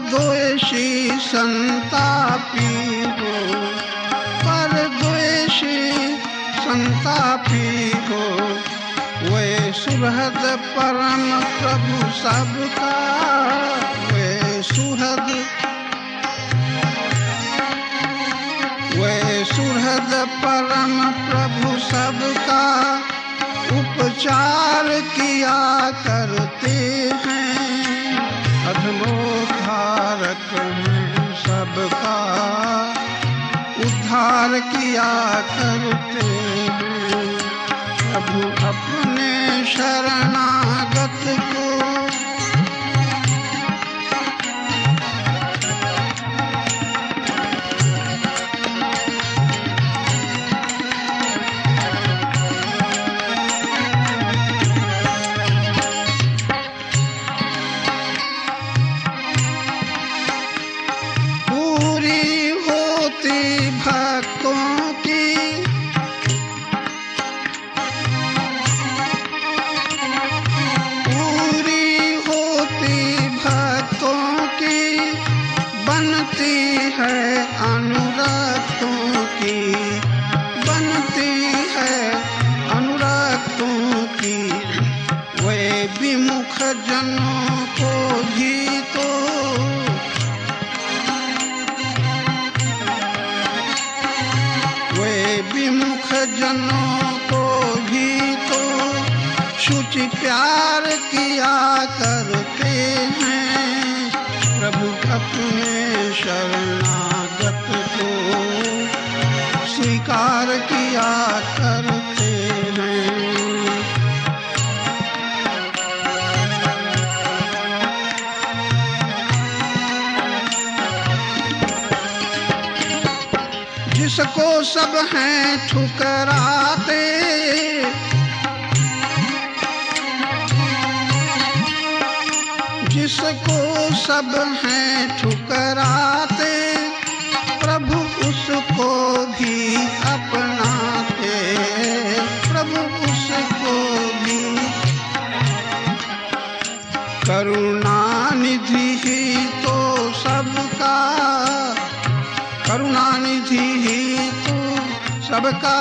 परद्वेषी संतापी हो, परद्वेषी संतापी हो, वे सुहृद परम प्रभु सबका, वे सुहृद परम प्रभु सबका उपचार किया करते हैं, अधमोद्धारक हैं सबका उद्धार किया करते हैं। प्रभु अपने शरणागत को जनों को भी तो शुचि प्यार किया करते हैं। प्रभु अपने शरणागत को स्वीकार किया करते हैं। जिसको सब हैं ठुकराते, जिसको सब हैं ठुकराते, प्रभु उसको भी अपनाते, प्रभु उसको भी। करुणानिधि ही तो सबका, करुणानिधि ही तो सबका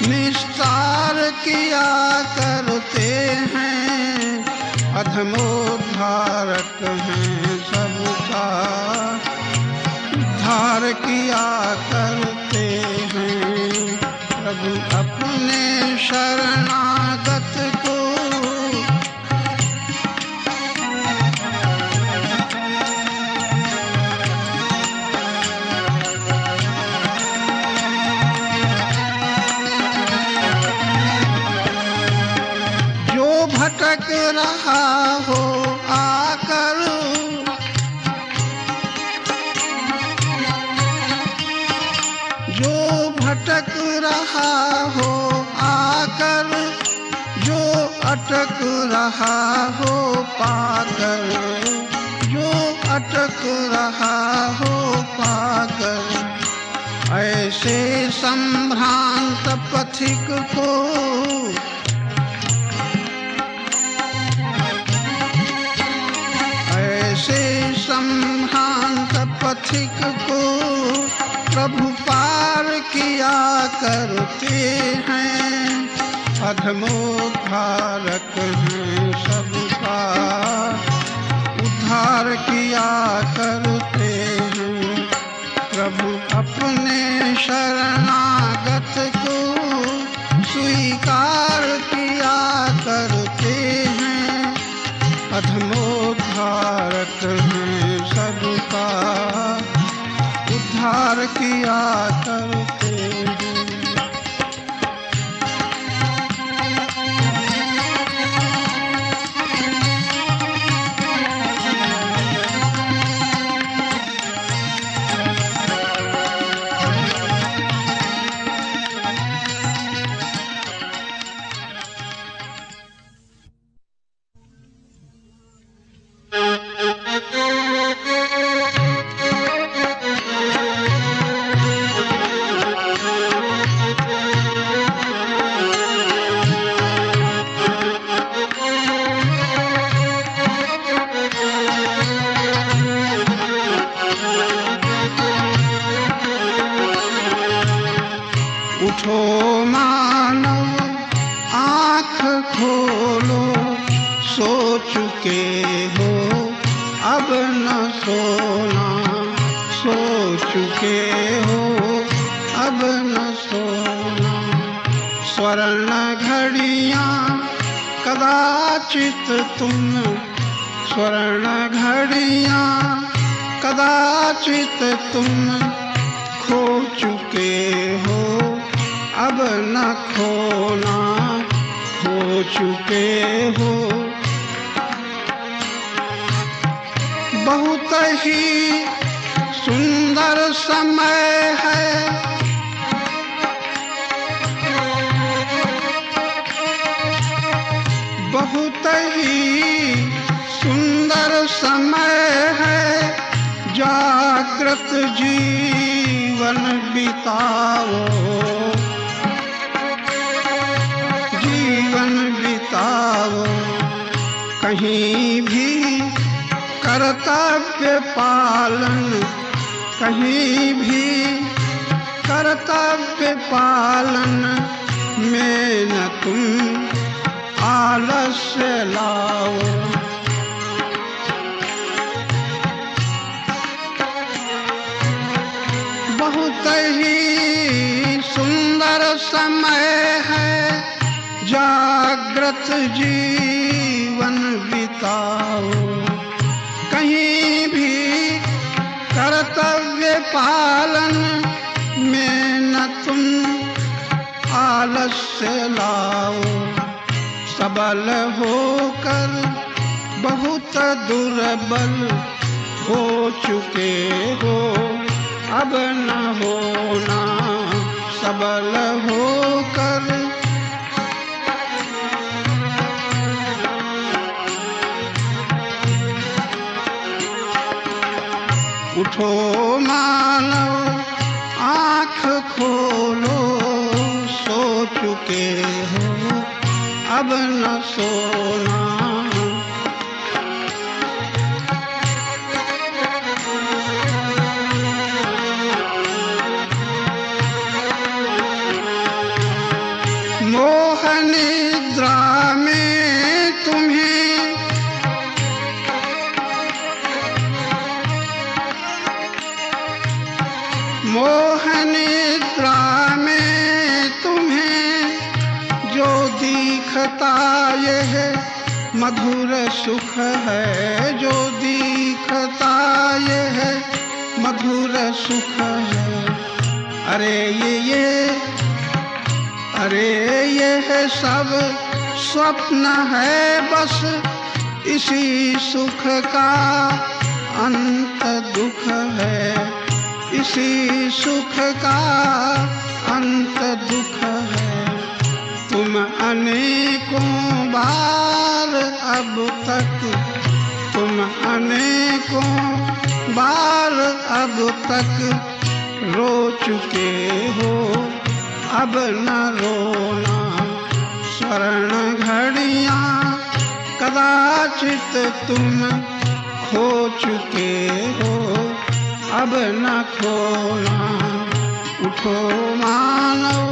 निस्तार किया करते हैं, अधमोद्धारक हैं सबका उद्धार किया करते हैं। प्रभु अपने शरणागत को भटक रहा हो आकर, जो भटक रहा हो आकर, जो अटक रहा हो पाकर, जो अटक रहा हो पाकर, ऐसे संभ्रांत पथिक को, ऐसे संभ्रांत पथिक को प्रभु पार किया करते हैं, अधमोद्धारक हैं सबका उद्धार किया करते हैं। प्रभु अपने शरणागत को स्वीकार किया करते हैं, अधमोद्धारक हैं सबका उद्धार किया करते हैं। चुके हो अब न सोना, सो चुके हो अब न सोना। स्वर्ण घड़ियां कदाचित तुम, स्वर्ण घड़ियां कदाचित तुम खो चुके हो अब न खोना, खो चुके हो। बहुत ही सुंदर समय है, बहुत ही सुंदर समय है, जागृत जीवन बिताओ, जीवन बिताओ। कहीं भी कर्तव्य पालन, कहीं भी कर्तव्य पालन में न तुम आलस्य लाओ। बहुत ही सुंदर समय है, जागृत जीवन बिताओ। कहीं भी कर्तव्य पालन में न तुम आलस्य लाओ। सबल होकर बहुत दुर्बल हो चुके हो अब न होना, सबल होकर उठो मानव आँख खोलो, सो चुके हो अब न सोना। मोह निद्रा में तुम्हें मोह निद्रा में तुम्हें जो दिखता यह मधुर सुख है, जो दिखता यह मधुर सुख है। अरे यह सब स्वप्न है, बस इसी सुख का अंत दुख है, इसी सुख का अंत दुख है। तुम अनेकों बार अब तक, तुम अनेकों बार अब तक रो चुके हो अब न रोना। स्वर्ण घड़ियां कदाचित तुम खो चुके हो अब न खोना। उठो मानव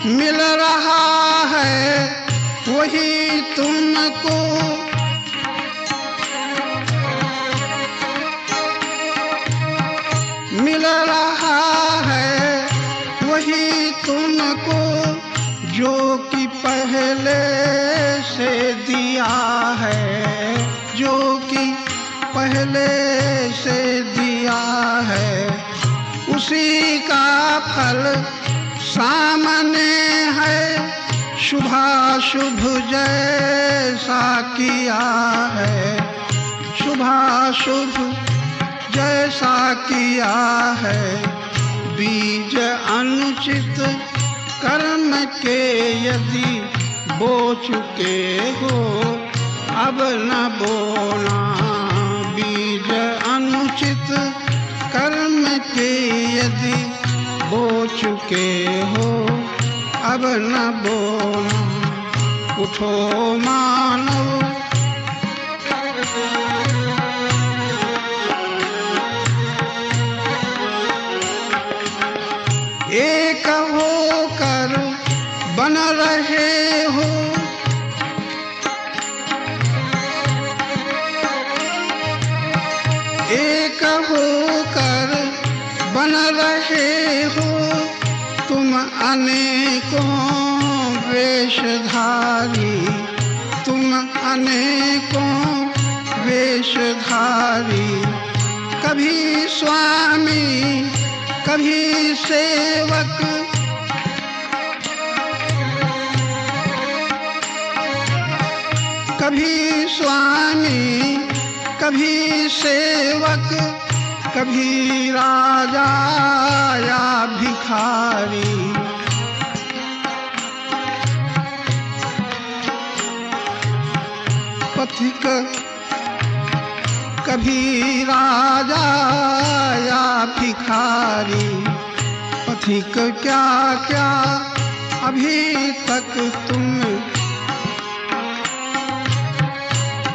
मिल रहा है वही तुमको, मिल रहा है वही तुमको जो कि पहले से दिया है, जो कि पहले से दिया है। उसी का फल सामने है, शुभाशुभ जैसा किया है, शुभाशुभ जैसा किया है। बीज अनुचित कर्म के यदि बो चुके हो अब न बोना। बीज अनुचित कर्म के यदि बो चुके हो अब न बोना। उठो मानव एक होकर बन रहे हो। एक होकर बन रहे हो तुम अनेकों वेशधारी, तुम अनेकों वेशधारी। कभी स्वामी कभी सेवक, कभी स्वामी कभी सेवक, कभी राजा या भिखारी। पथिक कभी राजा या भिखारी। पथिक क्या क्या अभी तक तुम,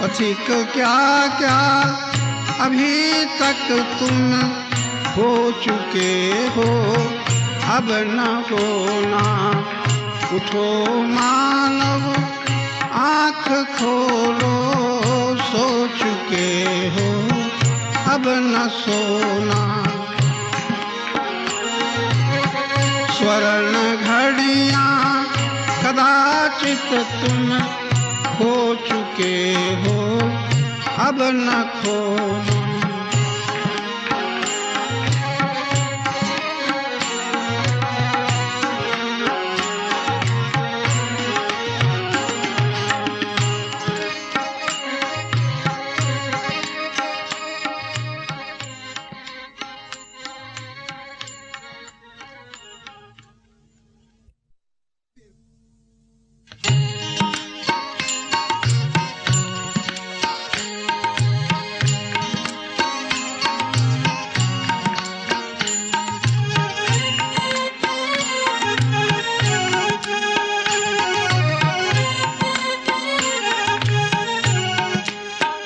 पथिक क्या क्या अभी तक तुम हो चुके हो, अब न होना। उठो मानव आँख खोलो, सो चुके हो अब न सोना। स्वर्ण घड़ियाँ कदाचित तुम खो चुके हो, अब न खोना।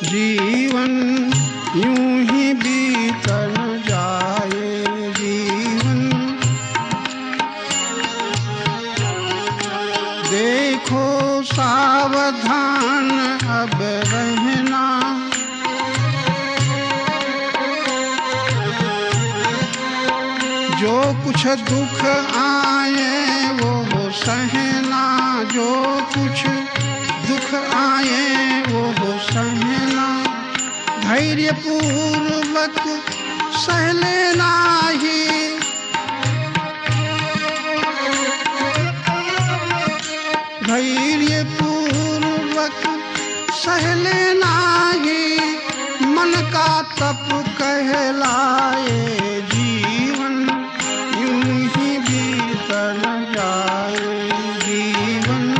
जीवन यूं ही बीतन जाए, जीवन देखो सावधान अब रहना। जो कुछ दुख आए वो सहना, जो कुछ दुख आए वो सहना। धैर्य पूर्वक सह लेना ही, धैर्य पूर्वक सह लेना ही मन का तप कहलाए। जीवन यूं ही बीतन जाए, जीवन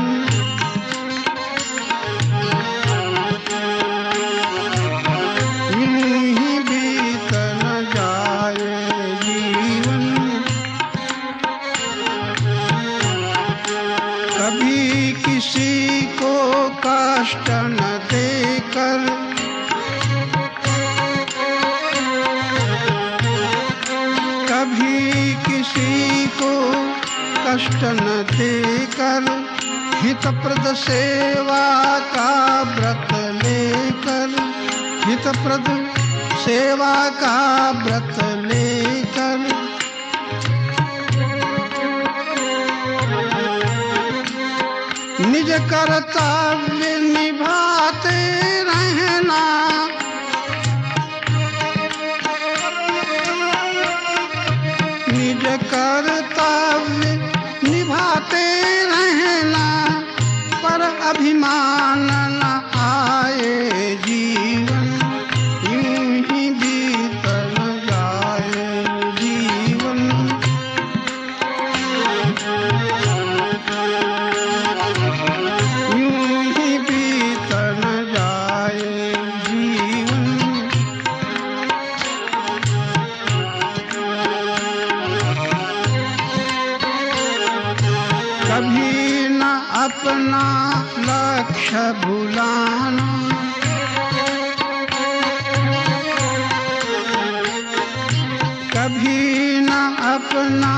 किसी को कष्ट न देकर, कभी किसी को कष्ट न देकर, हितप्रद सेवा का व्रत लेकर, हितप्रद सेवा का व्रत लेकर। निज कर्तव्य निभाते रहना, निज कर्तव्य निभाते रहना। पर अभिमान न आए, जीवन यूं ही बीतन जाए, जीवन कभी न अपना लक्ष्य भुलाना, कभी न अपना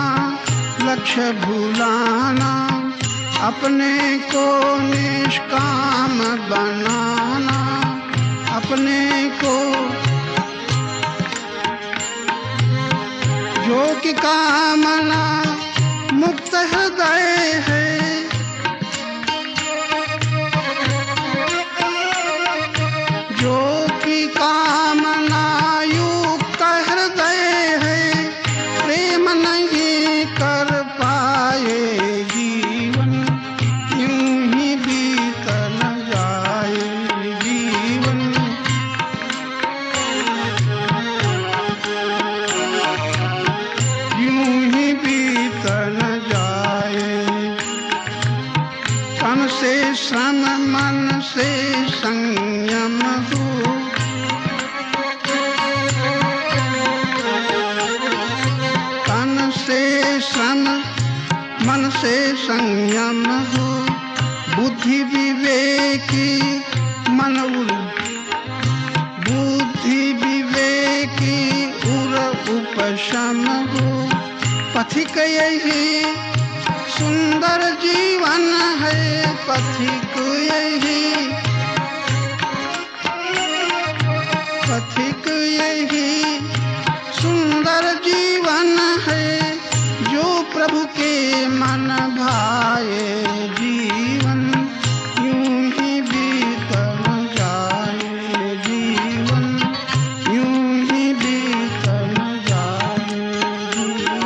तुच्छ भुलाना, अपने को निष्काम बनाना, अपने को जो कि कामना मुक्त हृदय है, जो कि कामना युक्त हृदय है, प्रेम नहीं कर पाए जीवन, यूं ही बीत न जाए जीवन। यूं ही बीत न जाए। तन से श्रम मन से संयम हो, तन से श्रम मन से संयम हो, बुद्धि विवेकी मन बुद्धि विवेकी उर उपशम हो। पथिक यही सुंदर जीवन है, पथिक यही, पथिक यही सुंदर जीवन है, जो प्रभु के मन भाए जीवन, यूं ही बीत न जाए जीवन, यूं ही बीत न जाए जीवन।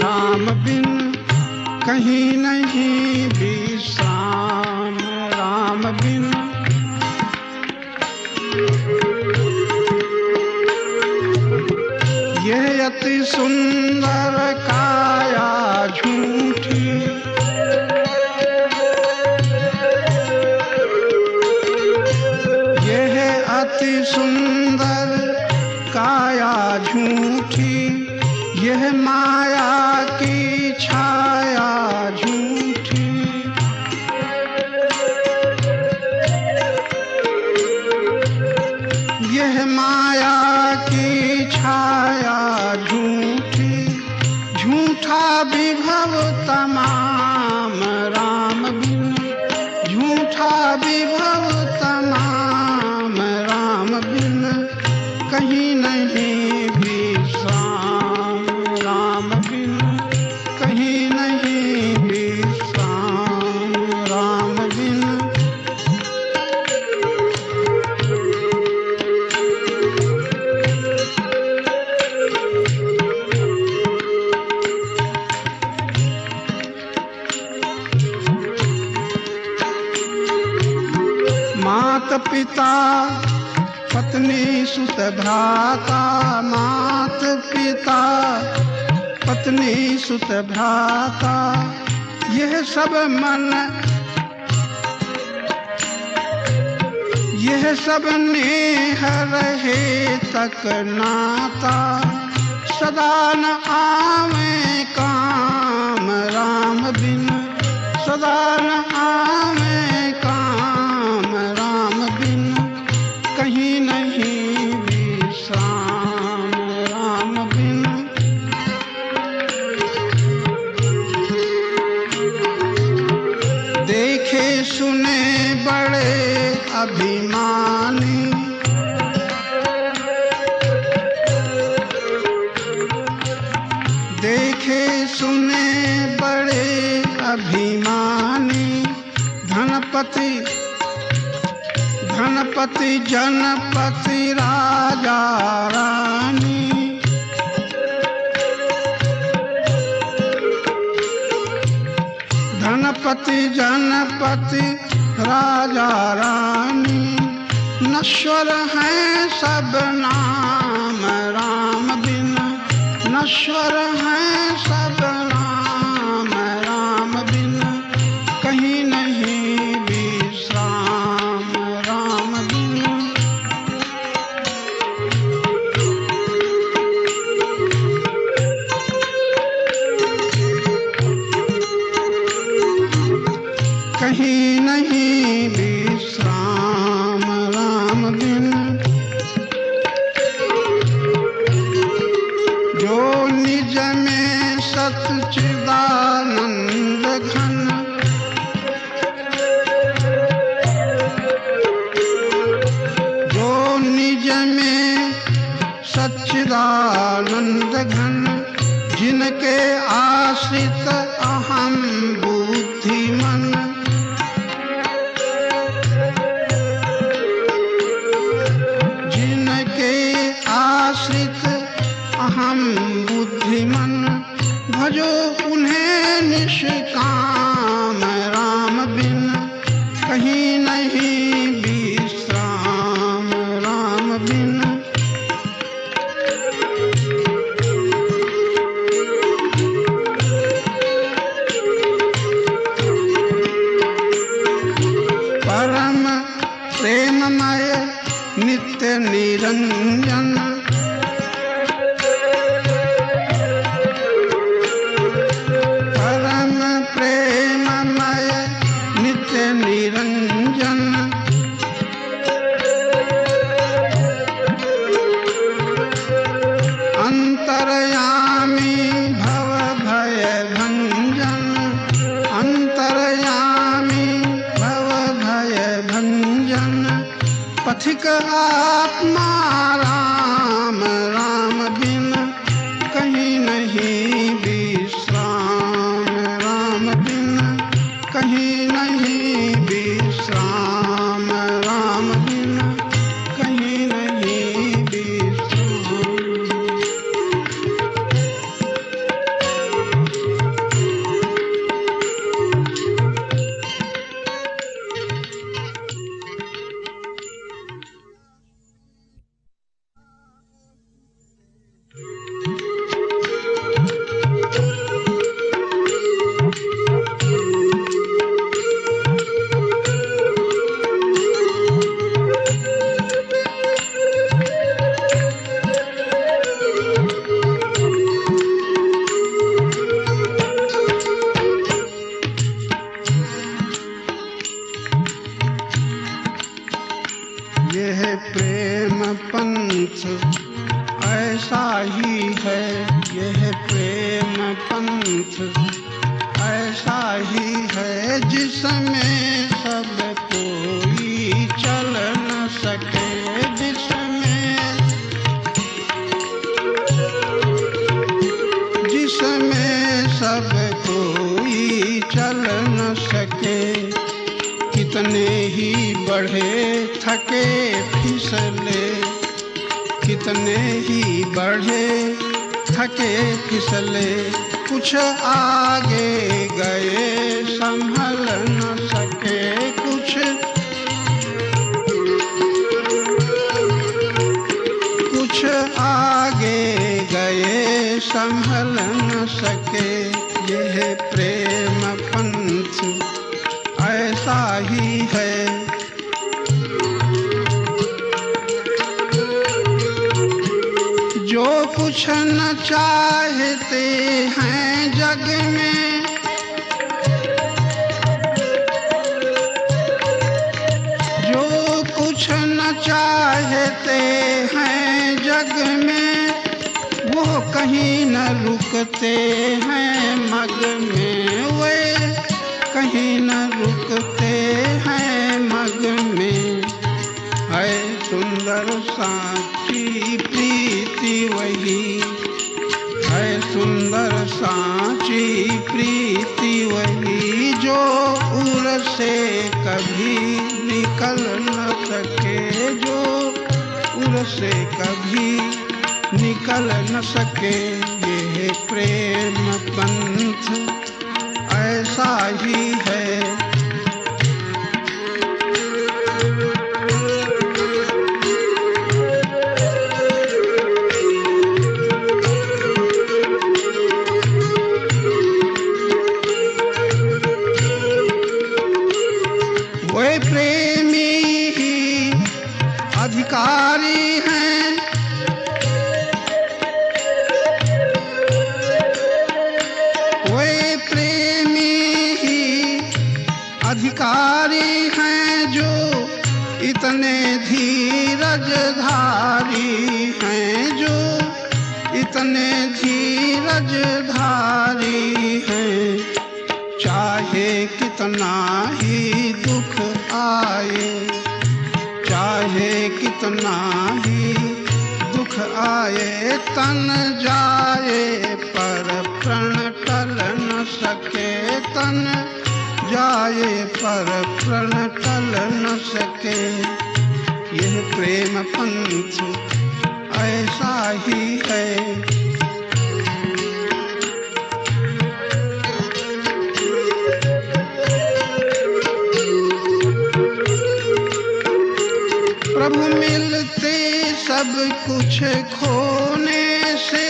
राम बिन कहीं नहीं विश्राम, राम बिन यह अति सुंदर काया झूठी, यह अति सुंदर काया झूठी, यह माया की छाया झूठी, यह माया की छाया झूठी, झूठा विभव तमाम राम बिन, झूठा विभव तमाम राम बिन, कहीं नहीं विश्राम राम बिन, कहीं नहीं विश्राम राम बिन। मात पिता पत्नी सुत भ्राता, मात पिता पत्नी सुत भ्राता, यह सब मन, यह सब नेह रहे तक नाता, सदा न आवे काम राम बिन, सदा न आवे काम राम बिन, कहीं नहीं विश्राम राम बिन। देखे सुने बड़े अभिमानी, देखे सुने बड़े अभिमानी, धनपति धनपति जनपति राजा रानी, पति जनपति राजा रानी, नश्वर हैं सब नाम राम बिन, नश्वर हैं सब नाम राम बिन, कहीं नहीं विश्राम राम बिन। कहीं नहीं विश्राम राम बिन। जो निज में सच्चिदानंद घन, जो निज में सच्चिदानंद घन, जिनके आश्रित अहम बुद्धिमन, आश्रित अहम बुद्धिमन, भजो उन्हें निष्काम राम बिन, कहीं नहीं विश्राम राम बिन। परम प्रेममय नित्य निरंजन, परम प्रेममय नित्य निरंजन, अंतर्यामी भव भय भंजन, अंतर्यामी भव भय भंजन, पथिक आत्मा राम राम बिन, कहीं नहीं विश्राम राम बिन, कहीं नहीं विश्राम राम बिन, कहीं नहीं विश्राम। यह प्रेम पंथ ऐसा ही है, यह प्रेम पंथ ऐसा ही है, जिसमें सब कोई चल न सके, जिसमें सब कोई चल न सके। कितने ही बढ़े थके फिसले, कितने ही बढ़े थके फिसले, कुछ आगे गए संभल न सके, कुछ आगे गए संभल न सके। यह प्रेम पंथ ऐसा ही है, जो कुछ न चाहते हैं जग में, जो कुछ न चाहते हैं जग में, वो कहीं न रुकते हैं मग में, वे कहीं न रुकते हैं मग में। है सुंदर साची प्रीति वही, है सुंदर साची प्रीति वही, जो उर से कभी निकल न सके, जो उर से कभी निकल न सके। ये प्रेम पंथ ऐसा ही है, इतने धीरजधारी हैं जो इतने धीरजधारी हैं, चाहे कितना ही दुख आए, चाहे कितना ही दुख आए, तन जाए पर प्रण टल न सके, तन जाए पर प्रण टल न सके। यह प्रेम पंथ ऐसा ही है। प्रभु मिलते सब कुछ खोने से,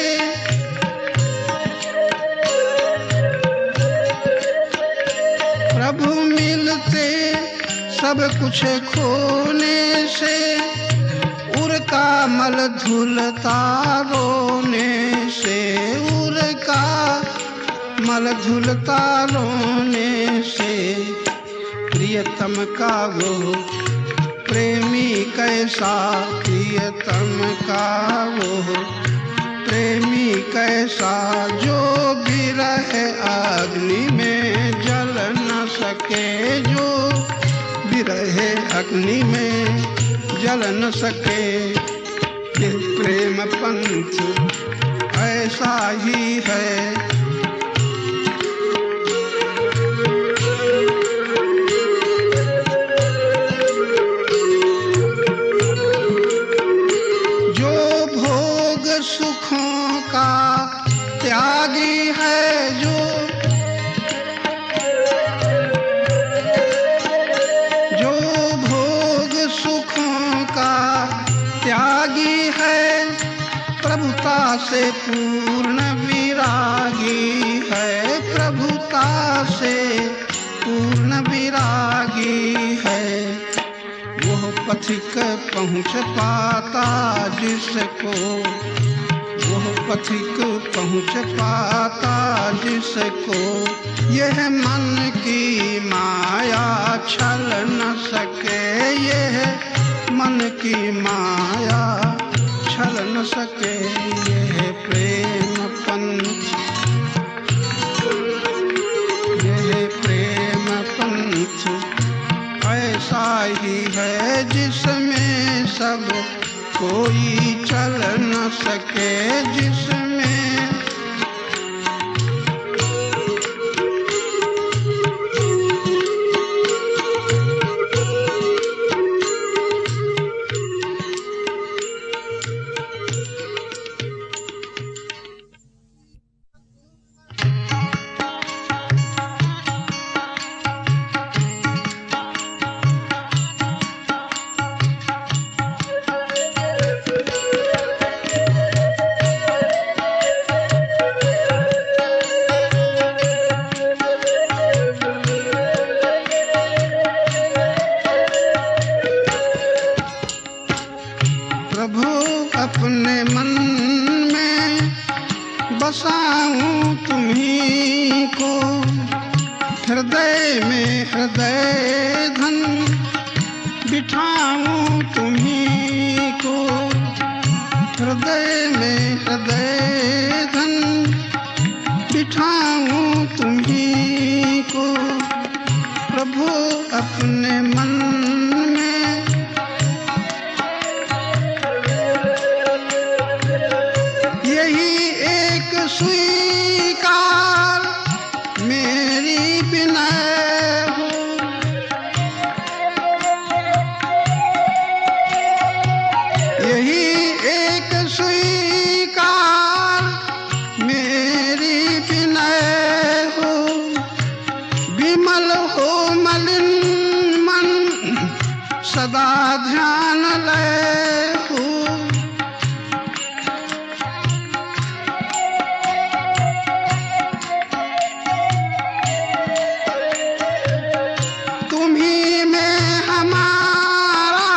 प्रभु मिलते सब कुछ खोने से, उरका मल धुलता रोने से, उरका मल धुलता रोने से। प्रियतम का वो प्रेमी कैसा, प्रियतम का वो प्रेमी कैसा, जो विरह अग्नि में जल न सके, जो विरह अग्नि में जल न सके। ये प्रेम पंथ ऐसा ही है। सुखों का त्यागी है, जो भोग सुखों का त्यागी है, प्रभुता से पूर्ण विरागी है, प्रभुता से पूर्ण विरागी है। वह पथिक पहुँच पाता जिसको, वह पथिक पहुँच पाता जिसको, यह मन की माया छल न सके, यह मन की माया छल न सके। यह प्रेम पंथ, यह प्रेम पंथ ऐसा ही है, जिसमें सब कोई चल न सके, जिसमें अपने मन में बसाऊं तुम्हीं को, हृदय में हृदय धन बिठाऊं तुम्हीं को, हृदय में हृदय धन बिठाऊं तुम्हीं को। प्रभु अपने मन में यही एक स्वीकार मेरी विनय हो, यही एक स्वीकार मेरी विनय हो। विमल हो मलिन मन सदा ध्यान लय हो, तुम्हीं में हमारा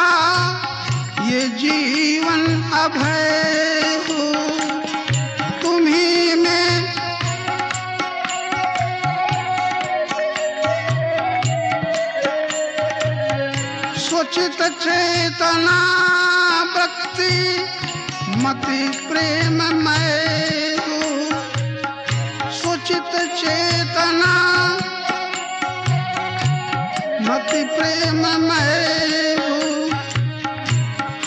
ये जीवन अभय हो, तुम्हीं में सुचित चेतना वृत्ति मति प्रेम मय हो। सुचित चेतना मति प्रेम मय हो।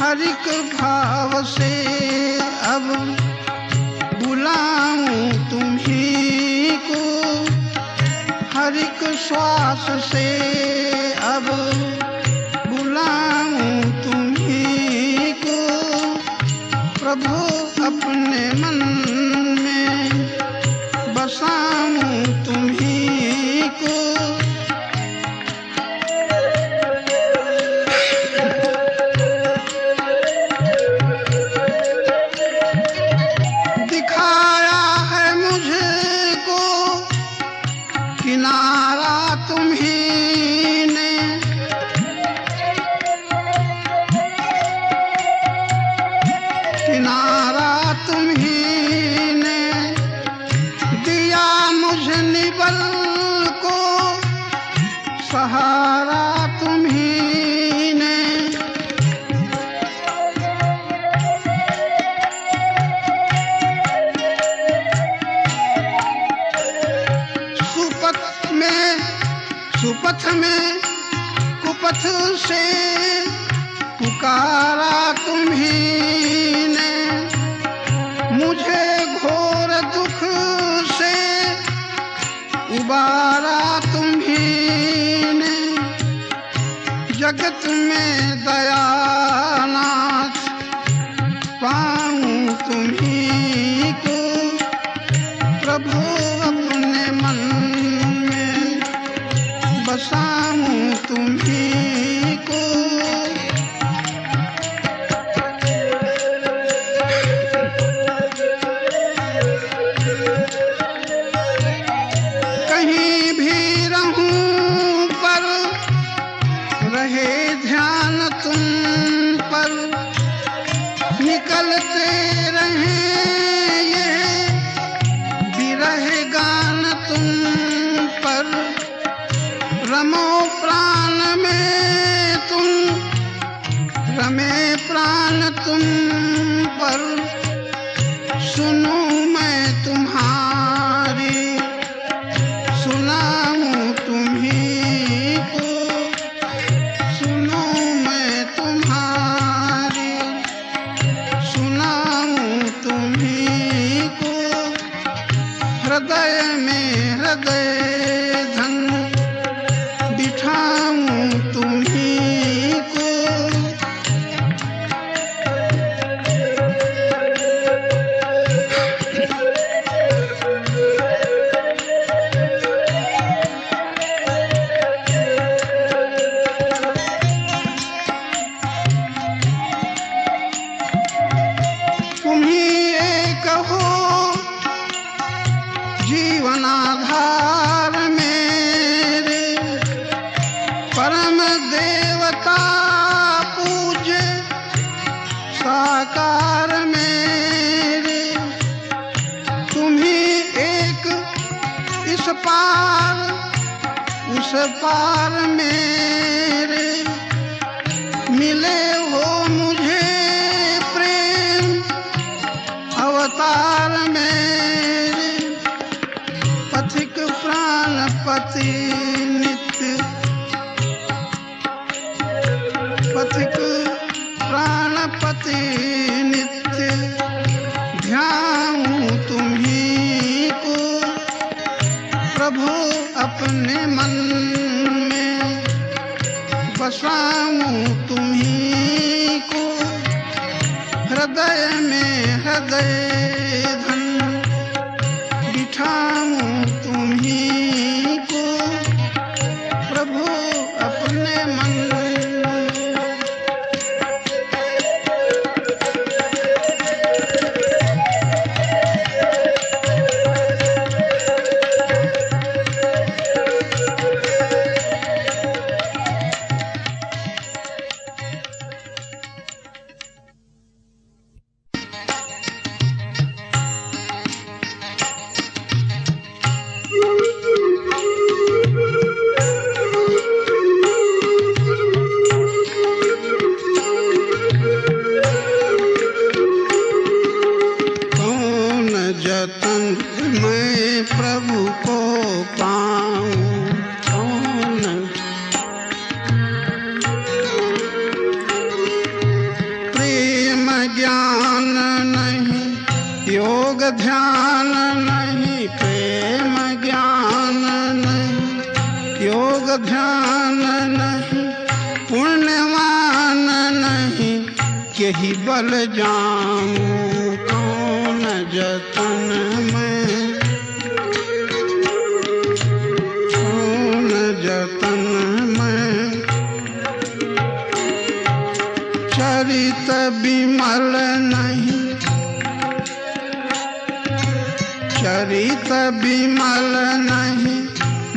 हरिक भाव से अब बुलाऊं तुम्ही को। हरिक श्वास से अब बुलाऊं तुम्ही को। प्रभु अपने मन में बसाऊं तुम्ही को। दिखाया है मुझको किनारा तुम्ही ने। किनारा तुम्ही ने दिया मुझे निबल को। सहारा तुम्ही ने। सुपथ में कुपथ से पुकारा तुम्ही ने। मुझे घोर दुख से उबारा तुम्ही ने। जगत में दयानाथ पाऊं तुम्ही को। प्रभु अपने मन में बसाऊं तुम्ही को। कहीं भी रहूं पर रहे ध्यान तुम पर। निकलते रहे ये विरह गान तुम पर। रमो प्राण में तुम, रमे प्राण तुम पर। सुनूं मैं तुम्हारी, सुनाऊं तुम्ही को। सुनूं मैं तुम्हारी, सुनाऊं तुम्ही को। हृदय में हृदय धन बिठाऊं तुम्ही को। तुम्ही एक हो जीवनाधार मेरे। परम देवता पूज्य साकार मेरे। तुम्ही एक इस पार उस पार मेरे। मिले हो मुझे प्रेम अवतार मेरे। पथिक प्राणपति नित्य। पथिक प्राणपति नित्य ध्याऊं तुम्ही को। प्रभु अपने मन में बसाऊं तुम्ही को। हृदय में हृदय धन बिठाऊं तुम्ही को। प्रभु अपने मन प्रभु को पाऊं। कौन प्रेम ज्ञान नहीं, योग ध्यान नहीं, प्रेम ज्ञान नहीं, योग ध्यान नहीं, पुण्यवान नहीं, यही बल जाऊं। कौन जतन में, कौन जतन में, चरित विमल नहीं, चरित विमल नहीं,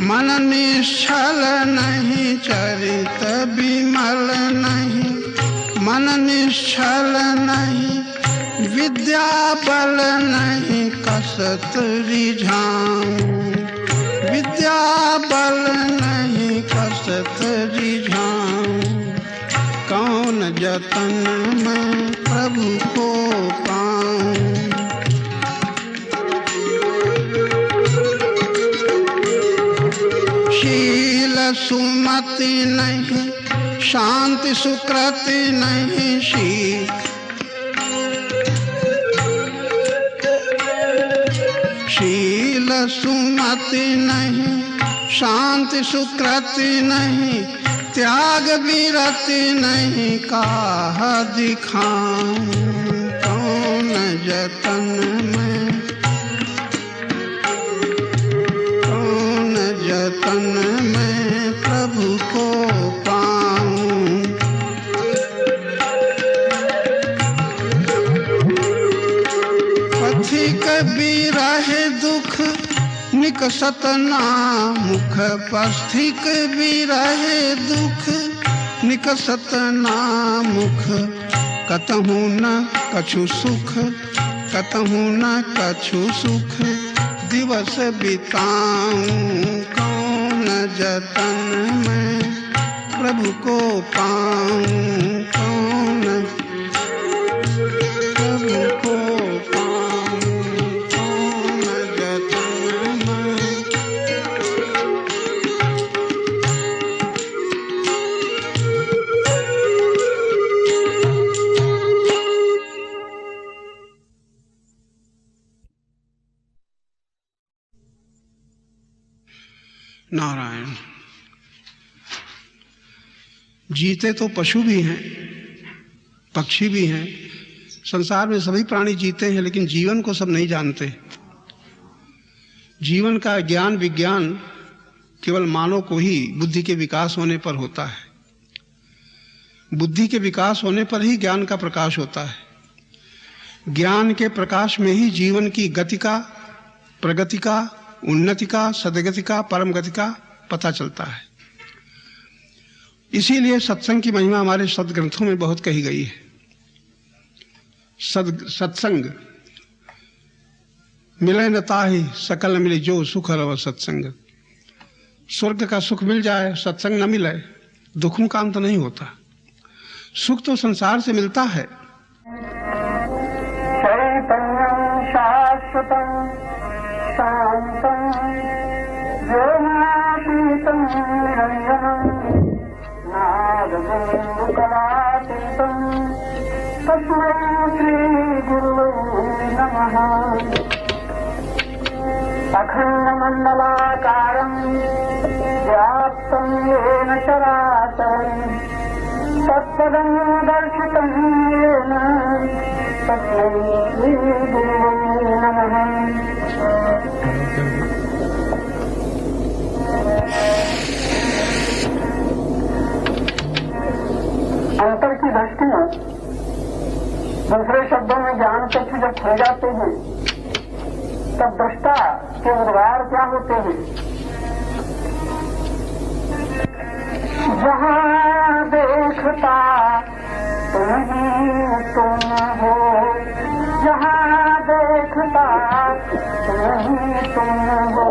मन निश्चल नहीं, चरित विमल नहीं, मन निश्चल नहीं, विद्या बल नहीं, कसत रिझाऊं। विद्या बल नहीं, कसत रिझाऊं। कौन जतन में प्रभु को पाऊं। शील सुमति नहीं, शांति सुकृति नहीं, शील सुमति नहीं, शांति सुकृति नहीं, त्याग विरति नहीं, काहा दिखाऊं। कौन जतन में, कौन जतन में प्रभु को पाऊं। पथिक बिरहे दुख निकसत नामुख, पथिक बिरहे दुख निकसत नामुख, कतहु न कछु सुख, कतहु न कछु सुख, दिवस बिताऊं। कौन जतन में प्रभु को पाऊं। कौन प्रभु को पाऊं। कौन जतन में, नारायण। जीते तो पशु भी हैं, पक्षी भी हैं, संसार में सभी प्राणी जीते हैं, लेकिन जीवन को सब नहीं जानते। जीवन का ज्ञान विज्ञान केवल मानव को ही बुद्धि के विकास होने पर होता है। बुद्धि के विकास होने पर ही ज्ञान का प्रकाश होता है। ज्ञान के प्रकाश में ही जीवन की गति का, प्रगति का, उन्नति का, सदगति का, परम गति का पता चलता है। इसीलिए सत्संग की महिमा हमारे सदग्रंथों में बहुत कही गई है। सत्संग मिले न ताहि सकल मिले जो सुख रव सत्संग। स्वर्ग का सुख मिल जाए, सत्संग न मिले, दुखों का अंत नहीं होता। सुख तो संसार से मिलता है। चैतन्यं शाश्वतं शान्तं व्योमातीतं निरञ्जनं नादगोकलातीतं तस्मै श्रीगुरुवे नमः। अखण्डमण्डलाकारं व्याप्तं येन चराचरं तत्पदं दर्शितं येन तस्मै श्रीगुरुवे नमः। अंतर की दृष्टि में, दूसरे शब्दों में ज्ञान चक्षु जब खुल जाते हैं तब दृष्टा के उद्गार क्या होते हैं? जहाँ देखता तुम ही तुम हो, जहाँ देखता तुम ही तुम हो।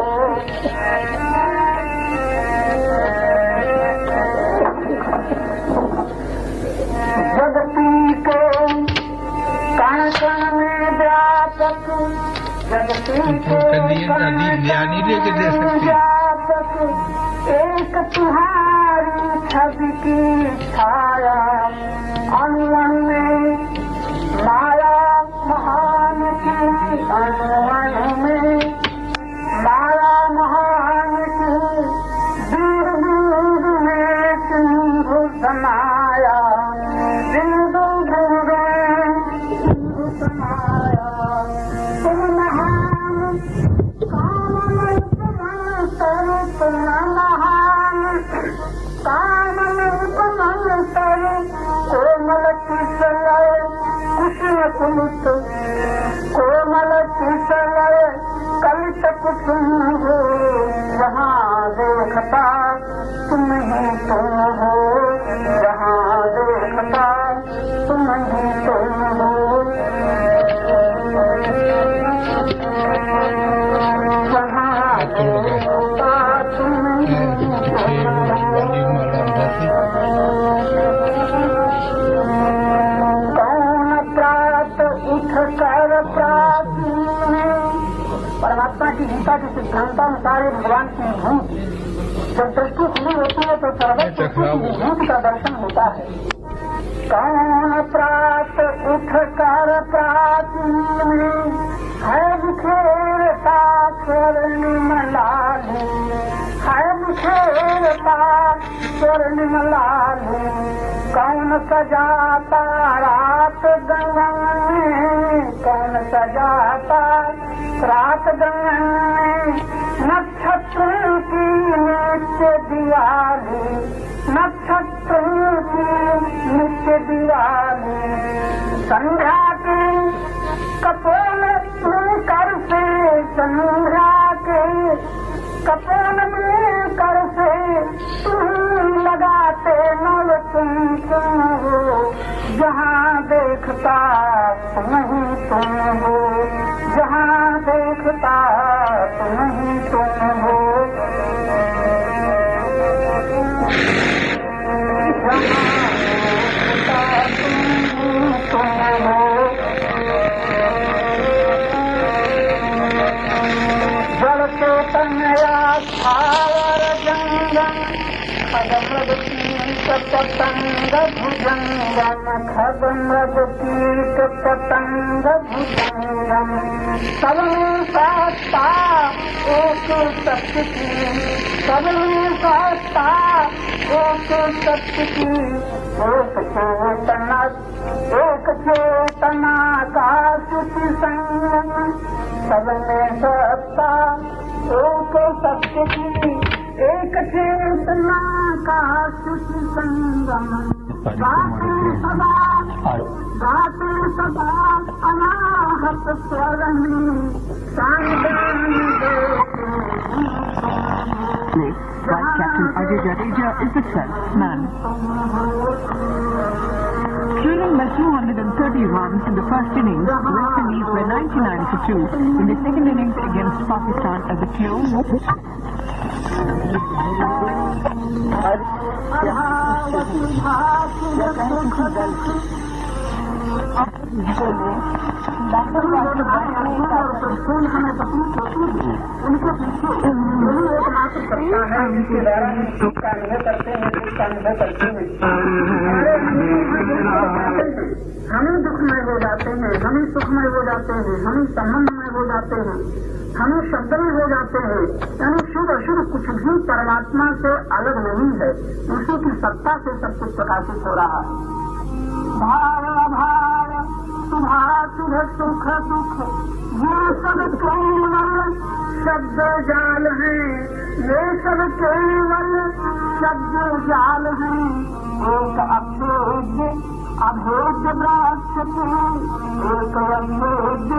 जगती के कण कण में व्यापक, जगती के कण अधिक ज्ञानी लेके दे सकते हैं। एक तुम्हारी छवि की छाया, अणुअण में माया महान की, अणुअण में माया महान की, दूर दूर में सिंधु समाया, सिंधु दूर सिंधु समाया, तुम महान कामन तर तुम महान कामन तर कोमल किशलय कुसुम कुलित, कोमल किशलय कलित कुसुम हो, जहाँ देखता तुम ही तुम हो, जहाँ देखता तुम ही तुम हो, जहाँ देखता तुम ही कौन प्रात उठ कर प्राचीन, परमात्मा की गीता के सिद्धांतानुसार भगवान की विभूति जब दृष्टि खुली होती है तो सर्वत्र की विभूति का दर्शन होता है। कौन प्रात उठ कर प्राचीन, है बिखेरता स्वर्णिम लाली, है बिखेरता स्वर्णिम लाली, कौन सजाता रात गगन में, कौन सजाता रात गगन में, नक्षत्र की नित्य दिवाली, नक्षत्र की नित्य दिवाली, संध्या के कपोल कर से, संध्या के कपोल कर से तुम लगाते नव तुम हो, जहाँ देखता तुम ही तुम हो, जहाँ देखता तुम ही तुम हो, जहाँ देखता तुम ही तुम हो, जल चैतन्या स्थावर जंगम, खगमृग कीट पतंग भुजंगम, खगमृग कीट पतंग भुजंगम, सबमें सत्ता एक सत्य की, सबमें सत्ता एक सत्य की, एक चेतना का शुचि संगम, सबमें सत्ता एक सत्य की, एक चेतना का शुचि संगम, गाते सदा अनाहत स्वर में, सांगदान Vice Captain Ajay Jadeja is the 12th man. Trailing by 230 runs in the first innings, West Indies were 99 for 2 in the second innings against Pakistan at the close. Doctor हमें तकलीफ होती है, उनके पीछे एकमात्र सत्ता है, उनके द्वारा सुख का अनुभव करते हैं, दुख का अनुभव करते हैं, हमें दुखमय हो जाते हैं, हमें सुखमय हो जाते हैं, हमें संबंधमय हो जाते हैं, हमें शब्दमय हो जाते हैं, यानी शुभ अशुभ कुछ भी परमात्मा से अलग नहीं है, उसी की सत्ता से सब कुछ प्रकाशित हो रहा है। भाव अभाव शुभाशुभ सुख दुख ये सब केवल शब्द जाल हैं, ये सब केवल शब्द जाल हैं, एक अभेद्य अभेद्य वृक्ष के, एक अभेद्य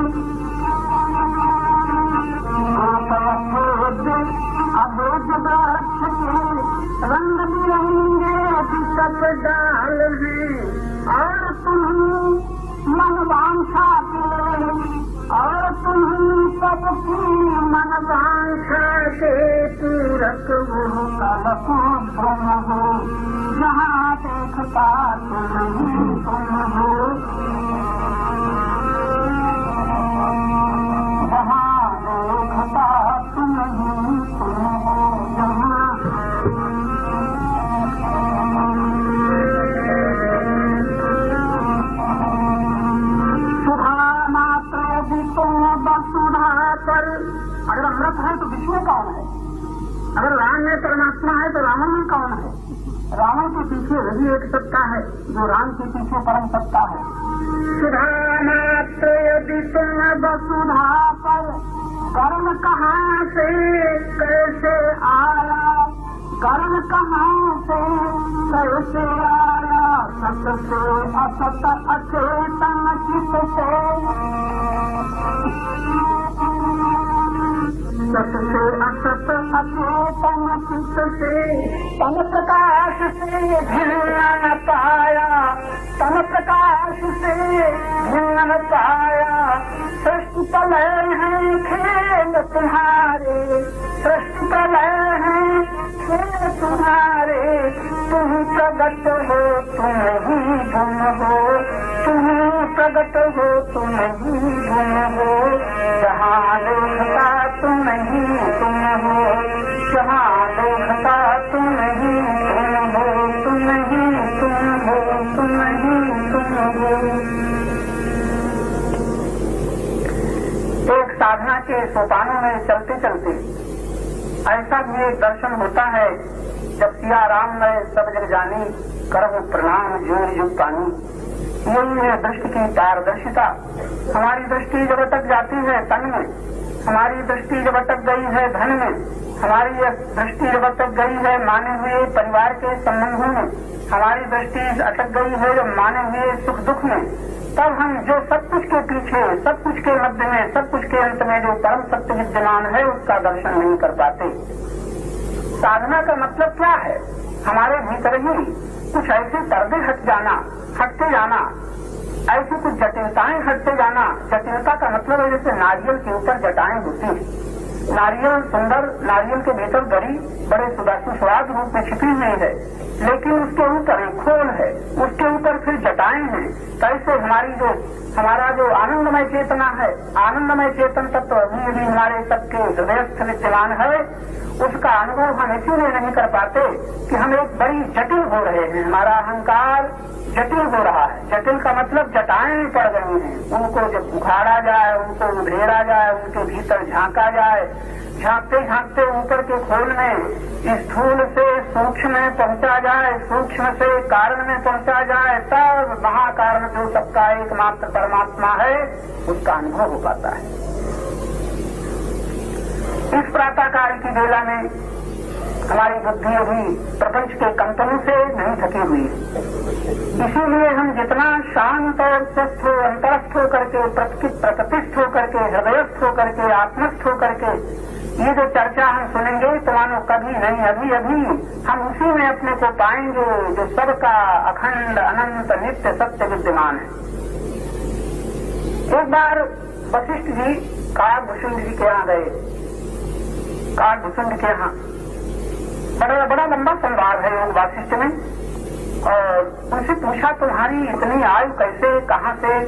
अभेद्य वृक्ष के, रंग बिरंगे सब डाल हैं, और तुम मन वांछा के, और तुम सबकी मन वांछा के पूरक हो, कलको भ्रम हो, जहाँ देखता तुम ही तुम हो, जहाँ होता तुम ही तुम हो जहाँ सुधा मात्र यदि तुम वसुधा पर। अगर अमृत है तो विष्णु कौन है? अगर राम में परमात्मा है तो रावण में कौन है? रावण के पीछे वही एक सत्ता है जो राम के पीछे परम सत्ता है। सुधा मात्र यदि तुम वसुधा पर, कर्म कहाँ से कैसे आया, कर्म कहाँ से कैसे आया, सत से असत अचेतन चित से, सत से असत अचेतन चित से, तन प्रकाश से भिन्न न पाया, तन प्रकाश से भिन्न न पाया। सृष्टि प्रलय है खेल तुम्हारे, सृष्टि प्रलय है खेल तुम्हारे, तुम प्रगट हो तुम ही गुण हो, तुम प्रगट हो तुम ही गुण हो, जहाँ देखता तुम ही तुम हो, जहाँ देखता तुम ही तुम हो, तुम ही तुम हो, तुम ही तुम हो। एक साधना के सोपानों में चलते चलते ऐसा भी एक दर्शन होता है, जब सिया राम में सब जग जानी, करहु प्रणाम जोर युग पानी। यही है दृष्टि की पारदर्शिता। हमारी दृष्टि जब अटक जाती है तन में, हमारी दृष्टि जब अटक गई है धन में, हमारी दृष्टि जब अटक गई है माने हुए परिवार के संबंधों में, हमारी दृष्टि अटक गई है जब माने हुए सुख दुख में, तब हम जो सब कुछ के पीछे, सब कुछ के मध्य में, सब कुछ के अंत में जो परम सत्य विद्यमान है उसका दर्शन नहीं कर पाते। साधना का मतलब क्या है? हमारे भीतर ही कुछ ऐसे पर्दे हटते जाना, ऐसी कुछ जटिलताएं हटते जाना। जटिलता का मतलब है जैसे नारियल के ऊपर जटाएं होती हैं। नारियल सुंदर, नारियल के भीतर बड़ी बड़े सुस्वाद रूप में छिपी हुई है, लेकिन उसके ऊपर एक खोल है, उसके ऊपर फिर जटाएं हैं। कैसे हमारा जो आनंदमय चेतना है, आनंदमय चेतन तत्व अभी भी हमारे सबके हृदयस्थ विद्यमान है, उसका अनुभव हम इसीलिए नहीं कर पाते कि हम एक बड़ी जटिल हो रहे हैं। हमारा अहंकार जटिल हो रहा है। जटिल का मतलब जटाएं पड़ गई हैं, उनको जब उखाड़ा जाए, उनको उधेड़ा जाए, उनके भीतर झांका जाए, झांकते झांकते ऊपर के खोल में स्थूल से सूक्ष्म में पहुंचा जाए, सूक्ष्म से कारण में पहुंचा जाए, तब महाकारण जो सबका एकमात्र परमात्मा है उसका अनुभव हो पाता है। इस प्रातःकाल की बेला में हमारी बुद्धि अभी प्रपंच के कंपनों से नहीं थकी हुई है, इसीलिए हम जितना शांत और स्वस्थ हो, अंतरस्थ होकर के, प्रतिष्ठ होकर के, हृदयस्थ होकर के, आत्मस्थ होकर के ये जो चर्चा हम सुनेंगे तो मानो कभी नहीं, अभी अभी हम उसी में अपने को पाएंगे जो सबका अखंड अनंत नित्य सत्य विद्यमान है। एक बार वशिष्ठ जी काकभूषुंड जी के यहाँ गए। काकभूषुंड के यहाँ बड़ा लंबा संवाद है योग वासिष्ठ में, और उनसे पूछा तुम्हारी इतनी आयु कैसे, कहाँ से?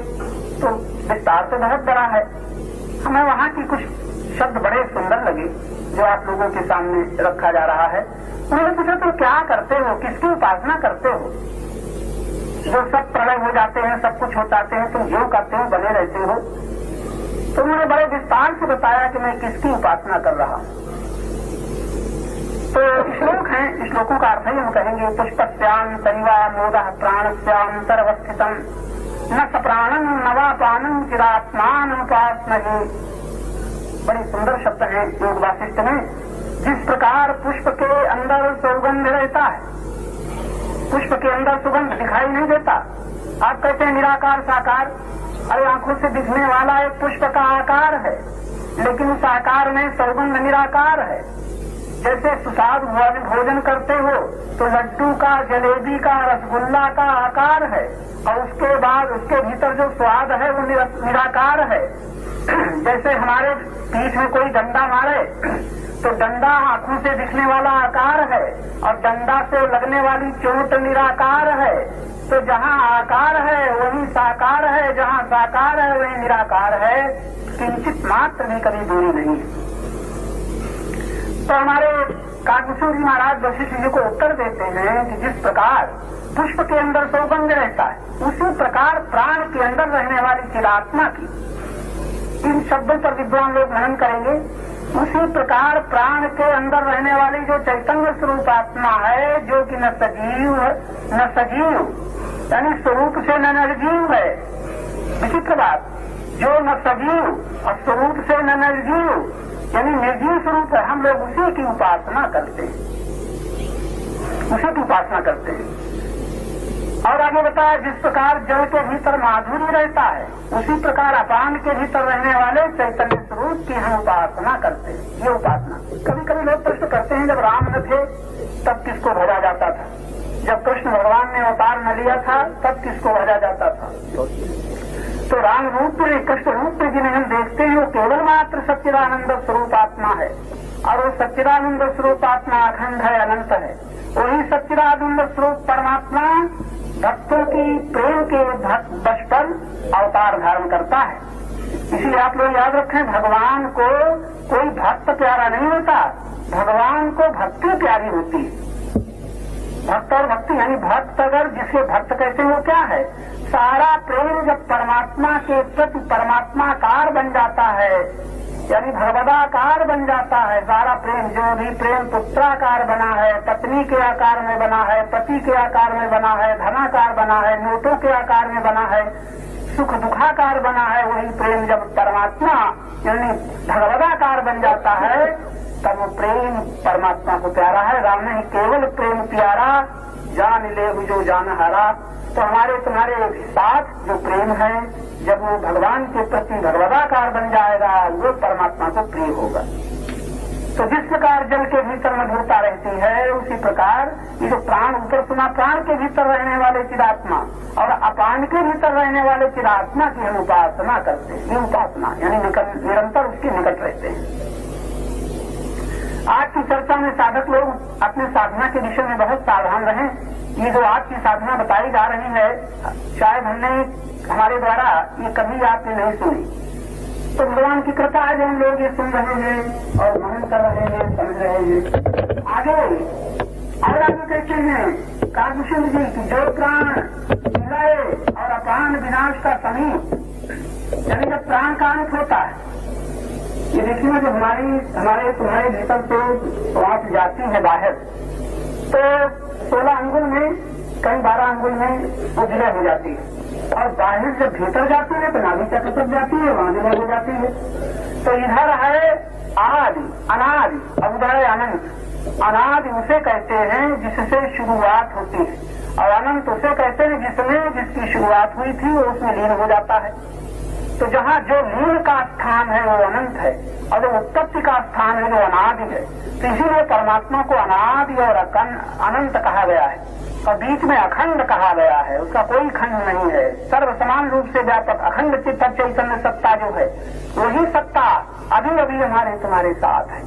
तो विस्तार तो बहुत बड़ा है। हमें वहाँ की कुछ शब्द बड़े सुंदर लगे जो आप लोगों के सामने रखा जा रहा है। उन्होंने पूछा तो क्या करते हो, किसकी उपासना करते हो? जो सब प्रलय हो जाते हैं, सब कुछ हो जाते हैं, तुम जो करते हो बने रहते हो। तो उन्होंने बड़े विस्तार से बताया कि मैं किसकी उपासना कर रहा हूँ। तो श्लोक हैं, श्लोकों का अर्थ ही हम कहेंगे, पुष्पस्याम तनिवा मोदः प्राणस्याम सर्वस्थितम न सप्राणम नवापानम चिरात्मान उपासमहे। बड़ी सुंदर शब्द है योग वासिष्ठ में। जिस प्रकार पुष्प के अंदर सुगंध रहता है, पुष्प के अंदर सुगंध दिखाई नहीं देता। आप कहते हैं निराकार साकार, अरे आंखों से दिखने वाला एक पुष्प का आकार है, लेकिन उस आकार में सुगंध निराकार है। जैसे सुस्वादु भोजन करते हो तो लड्डू का, जलेबी का, रसगुल्ला का आकार है, और उसके बाद उसके भीतर जो स्वाद है वो निराकार है। जैसे हमारे पीठ में कोई डंडा मारे तो डंडा आंखों से दिखने वाला आकार है, और डंडा से लगने वाली चोट निराकार है। तो जहाँ आकार है वही साकार है, जहाँ साकार है वही निराकार है। किंचित मात्र भी कभी दूरी नहीं है। तो हमारे काकभूषण जी महाराज वशिष्ठ जी को उत्तर देते हैं कि जिस प्रकार पुष्प के अंदर सौगंध रहता है, उसी प्रकार प्राण के अंदर रहने वाली चिदात्मा की, इन शब्दों पर विद्वान लोग मनन करेंगे, उसी प्रकार प्राण के अंदर रहने वाली जो चैतन्य स्वरूप आत्मा है, जो कि न सजीव यानी स्वरूप से न निर्जीव है। विचित्र बात, जो न सजीव और स्वरूप से न निर्जीव यानी निर्जीव स्वरूप है, हम लोग उसी की उपासना करते हैं, उसी की उपासना करते हैं। और आगे बताया, जिस प्रकार जल के भीतर माधुर्य रहता है, उसी प्रकार अपान के भीतर रहने वाले चैतन्य स्वरूप की हम उपासना करते हैं। ये उपासना कभी कभी लोग प्रश्न करते हैं, जब राम न थे तब किसको भजा जाता था, जब कृष्ण भगवान ने अवतार न लिया था तब किसको भजा जाता था। तो राम रूप में, कृष्ण रूप में जिन्हें हम देखते हैं, वो केवल मात्र सच्चिदानंद स्वरूप आत्मा है, और वो सच्चिदानंद स्वरूप आत्मा अखंड है, अनंत है। वही सच्चिदानंद स्वरूप परमात्मा भक्तों की प्रेम के वश पर अवतार धारण करता है। इसलिए आप लोग याद रखें, भगवान को कोई भक्त प्यारा नहीं होता, भगवान को भक्ति प्यारी होती है। भक्त और भक्ति यानी भक्त, अगर जिसे भक्त कहते हैं वो क्या है, सारा प्रेम जब परमात्मा के प्रति परमात्माकार बन जाता है, यानी भगवदाकार बन जाता है, सारा प्रेम, जो भी प्रेम पुत्राकार बना है, पत्नी के आकार में बना है, पति के आकार में बना है, धनाकार बना है, नोटों के आकार में बना है, सुख दुखाकार बना है, वही प्रेम जब परमात्मा यानी भगवदाकार बन जाता है, तब वो प्रेम परमात्मा को प्यारा है। राम ने केवल प्रेम प्यारा, जान ले जो जान हारा। तो हमारे तुम्हारे साथ जो प्रेम है, जब वो भगवान के प्रति भगवदाकार बन जाएगा, वो परमात्मा को प्रिय होगा। तो जिस प्रकार जल के भीतर मधुरता रहती है, उसी प्रकार ये जो प्राण, ऊपर सुना प्राण के भीतर रहने वाले चिदात्मा और अपान के भीतर रहने वाले चिदात्मा की हम उपासना करते हैं। ये उपासना यानी निरंतर उसके निकट रहते हैं। आज की चर्चा में साधक लोग अपने साधना के विषय में बहुत सावधान रहें। ये जो आज की साधना बताई जा रही है, शायद हमने हमारे द्वारा ये कभी आपने नहीं सुनी, तो भगवान की कृपा है, हम लोग ये सुन रहे हैं और मनन कर रहे हैं, समझ रहे हैं। आगे कहते हैं काकभूषण जी की, जो प्राण विलय और अपान विनाश का समीप, यानी जब प्राण का अंत होता है, ये देखिए जब हमारे तुम्हारे भीतर से श्वास जाती है बाहर, तो 16 अंगुल में, कई 12 अंगुल में वो विलय हो जाती है, और बाहर जब भीतर जाती है तो नाभि चक्र तक जाती है, वहां विलय हो जाती है। तो इधर है आदि, अनादि, और उधर है अनंत। अनादि उसे कहते हैं जिससे शुरुआत होती है, और अनंत उसे कहते हैं जिसकी शुरुआत हुई थी वो उसमें लीन हो जाता है। तो जहाँ जो लीन का स्थान है वो अनंत है, और जो उत्पत्ति का स्थान है वो अनादि है। तो इसीलिए परमात्मा को अनादि और अनंत कहा गया है, और बीच में अखंड कहा गया है, उसका कोई खंड नहीं है। सर्व समान रूप से व्यापक अखंड चित्त चैतन्य सत्ता जो है, वही सत्ता अभी अभी हमारे तुम्हारे साथ है।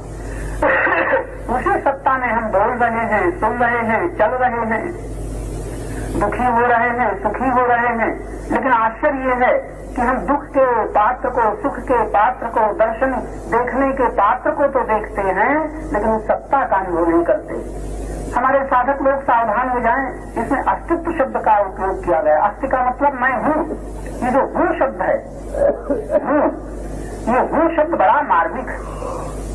उसी सत्ता में हम बोल रहे हैं, सुन रहे हैं, चल रहे हैं, दुखी हो रहे हैं, सुखी हो रहे हैं। लेकिन आश्चर्य ये है कि हम दुख के पात्र को, सुख के पात्र को, दर्शन देखने के पात्र को तो देखते हैं, लेकिन उस सत्ता का अनुभव नहीं करते। हमारे साधक लोग सावधान हो जाएं, इसमें अस्तित्व शब्द का उपयोग किया गया। अस्ति का मतलब मैं हूँ। ये जो हूँ शब्द है, ये हूँ शब्द बड़ा मार्मिक है।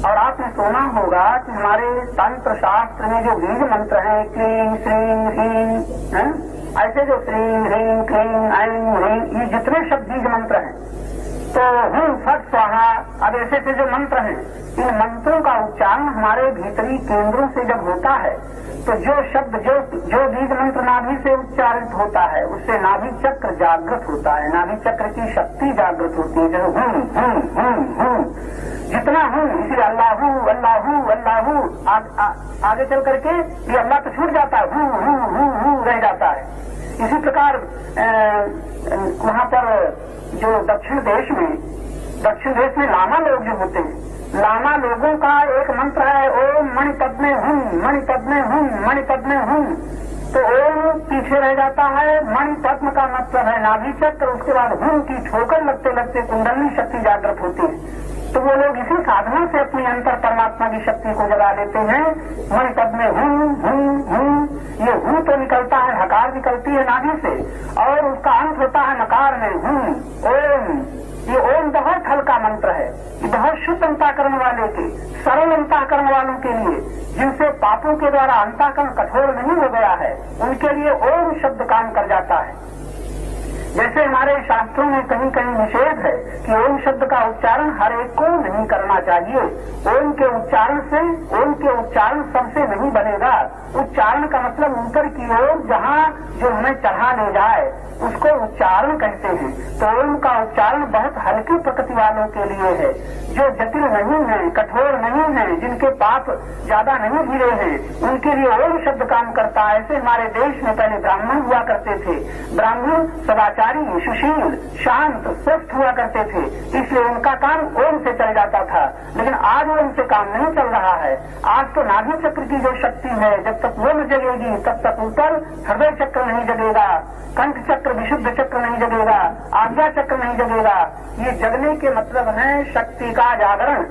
और आपने सुना होगा कि हमारे तंत्र शास्त्र में जो बीज मंत्र हैं, क्लीं श्रीं ह्रीं, ऐसे जो श्रीं ह्रीं क्लीं ऐं ह्रीं, ये जितने शब्द बीज मंत्र हैं, तो हूँ फट स्वाहा, अब ऐसे से जो मंत्र हैं, इन मंत्रों का उच्चारण हमारे भीतरी केंद्रों से जब होता है, तो जो शब्द जो बीज मंत्र नाभि से उच्चारित होता है, उससे नाभि चक्र जागृत होता है, नाभि चक्र की शक्ति जागृत होती है। जैसे हूँ जितना हूँ, इसलिए अल्लाहू अल्लाहू अल्लाहू, आगे चल करके ये अल्लाह तो छूट जाता है, हूँ रह जाता है। इसी प्रकार वहाँ पर जो दक्षिण देश में लामा लोग जो होते हैं, लामा लोगों का एक मंत्र है, ओम मणिपद में हूँ, मणिपद में हूँ, मणिपद में हूँ। तो ओम पीछे रह जाता है, मणिपद्म का मतलब है नाभि चक्र, उसके बाद हूँ की ठोकर लगते लगते कुंडली शक्ति जागृत होती है। तो वो लोग इसी साधना से अपनी अंतर परमात्मा की शक्ति को जगा लेते हैं। मन पद में हूं, ये हूं तो निकलता है, हकार निकलती है नाभि से, और उसका अंत होता है नकार में, हूं, ओम। ये ओम बहुत हल्का मंत्र है, ये बहुत शुद्ध अंतःकरण वाले के, सरल अंतःकरण वालों के लिए, जिनसे पापों के द्वारा अंतःकरण कठोर नहीं हो गया है, उनके लिए ओम शब्द काम कर जाता है। जैसे हमारे शास्त्रों में कहीं कहीं निषेध है कि ओम शब्द का उच्चारण हर एक को नहीं करना चाहिए। ओम के उच्चारण से, ओम के उच्चारण सबसे नहीं बनेगा। उच्चारण का मतलब ऊपर की ओर जहाँ जो हमें चढ़ा ले जाए उसको उच्चारण कहते हैं। तो ओम का उच्चारण बहुत हल्की प्रकृति वालों के लिए है, जो जटिल नहीं है, कठोर नहीं है, जिनके पाप ज्यादा नहीं गिरे हैं, उनके लिए ओम शब्द काम करता है। ऐसे हमारे देश में पहले ब्राह्मण हुआ करते थे। ब्राह्मण सदाचारी, सुशील, शांत, स्वस्थ हुआ करते थे, इसलिए उनका काम ओम से चल जाता था। लेकिन आज ओम से काम नहीं चल रहा है। आज तो नाभि चक्र की जो शक्ति है, जब तक वो न जगेगी तब तक ऊपर हृदय चक्र नहीं जगेगा, कंठ चक्र, विशुद्ध चक्र नहीं जगेगा, आज्ञा चक्र नहीं जगेगा। ये जगने के मतलब है शक्ति का जागरण।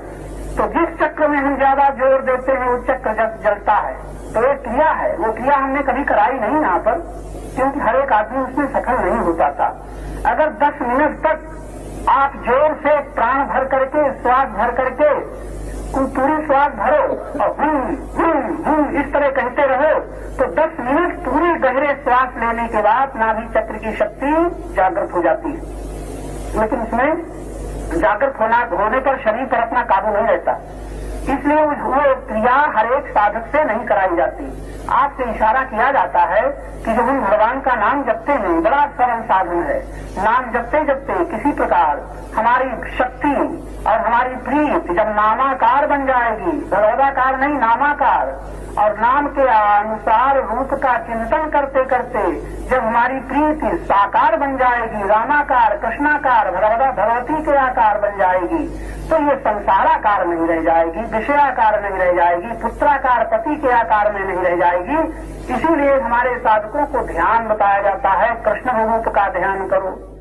तो जिस चक्र में हम ज्यादा जोर देते हैं वो चक्र जलता है। तो ये क्रिया है, वो क्रिया हमने कभी कराई नहीं यहाँ पर, क्योंकि हर एक आदमी उसमें सफल नहीं हो पाता। अगर 10 मिनट तक आप जोर से प्राण भर करके, श्वास भर करके, पूरी श्वास भरो और इस तरह कहते रहो, तो 10 मिनट पूरे गहरे श्वास लेने के बाद नाभि चक्र की शक्ति जागृत हो जाती है। लेकिन इसमें जागृत होने पर शरीर पर अपना काबू नहीं रहता, इसलिए वो क्रिया हर एक साधक से नहीं कराई जाती। आपसे इशारा किया जाता है कि जब हम भगवान का नाम जपते हैं, बड़ा सरल साधन है। नाम जपते जपते किसी प्रकार हमारी शक्ति और हमारी प्रीति जब नामाकार बन जाएगी, भगवदाकार नहीं नामाकार, और नाम के अनुसार रूप का चिंतन करते करते जब हमारी प्रीति साकार बन जाएगी, रामाकार, कृष्णाकार, भगवती के आकार बन जाएगी, तो ये संसाराकार नहीं रह जाएगी, विषयाकार नहीं रह जाएगी, पुत्राकार, पति के आकार में नहीं रह जाएगी। इसीलिए हमारे साधकों को ध्यान बताया जाता है, कृष्ण रूप का ध्यान करो।